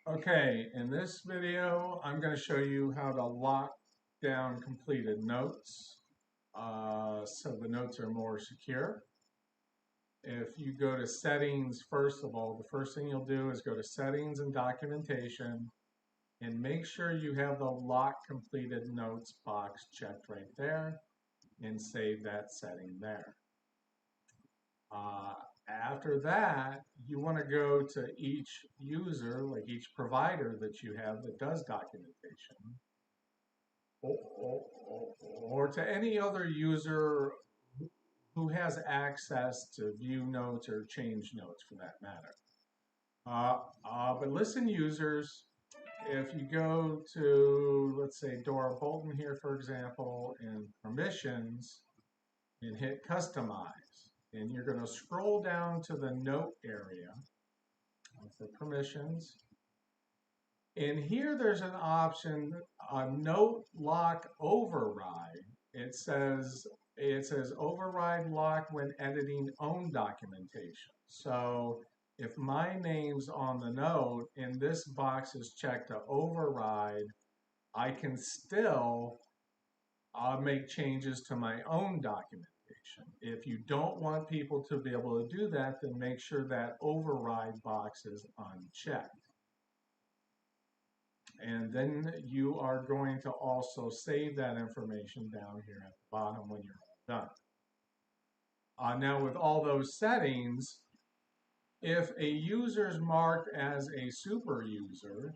Okay, in this video, I'm going to show you how to lock down completed notes so the notes are more secure. If you go to settings, first of all, the first thing you'll do is go to settings and documentation and make sure you have the lock completed notes box checked right there and save that setting there. After that, you want to go to each user, like each provider that you have that does documentation, or to any other user who has access to view notes or change notes for that matter. But listen, users, if you go to, let's say, Dora Bolton here, for example, in permissions, and hit customize, and you're going to scroll down to the note area for permissions. And here there's an option, a note lock override. It says override lock when editing own documentation. So if my name's on the note and this box is checked to override, I can still make changes to my own documentation. If you don't want people to be able to do that, then make sure that override box is unchecked. And then you are going to also save that information down here at the bottom when you're all done. Now with all those settings, if a user is marked as a super user,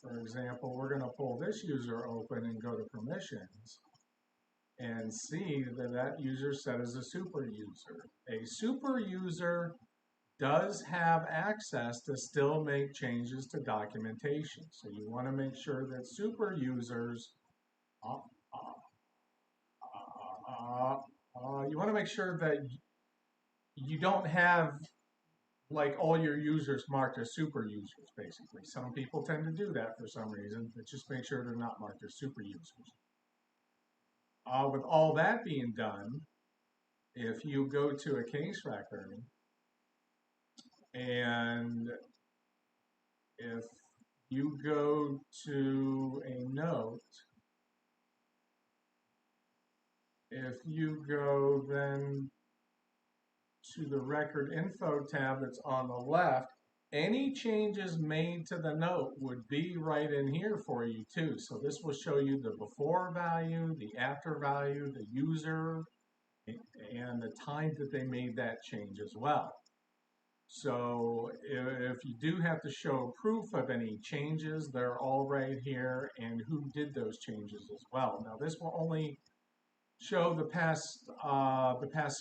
for example, we're going to pull this user open and go to permissions and see that that user set as a super user. A super user does have access to still make changes to documentation. So you want to make sure that super users, you want to make sure that you don't have like all your users marked as super users, basically. Some people tend to do that for some reason, but just make sure they're not marked as super users. With all that being done, if you go to a case record and if you go to a note, if you go then to the record info tab that's on the left, any changes made to the note would be right in here for you too. So this will show you the before value, the after value, the user, and the time that they made that change as well. So if you do have to show proof of any changes, they're all right here and who did those changes as well. Now this will only show the past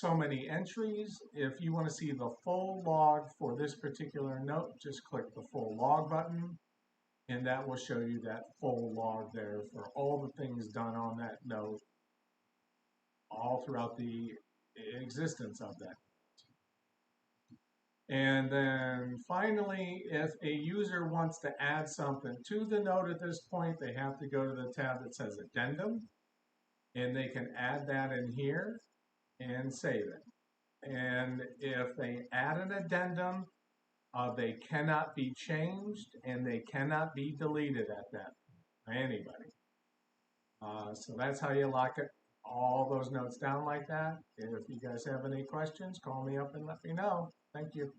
so many entries. If you want to see the full log for this particular note, just click the full log button and that will show you that full log there for all the things done on that note all throughout the existence of that. And then finally, if a user wants to add something to the note at this point, they have to go to the tab that says addendum, and they can add that in here and save it. And if they add an addendum, they cannot be changed and they cannot be deleted at that by anybody. So that's how you lock it, all those notes down like that. If you guys have any questions, call me up and let me know. Thank you.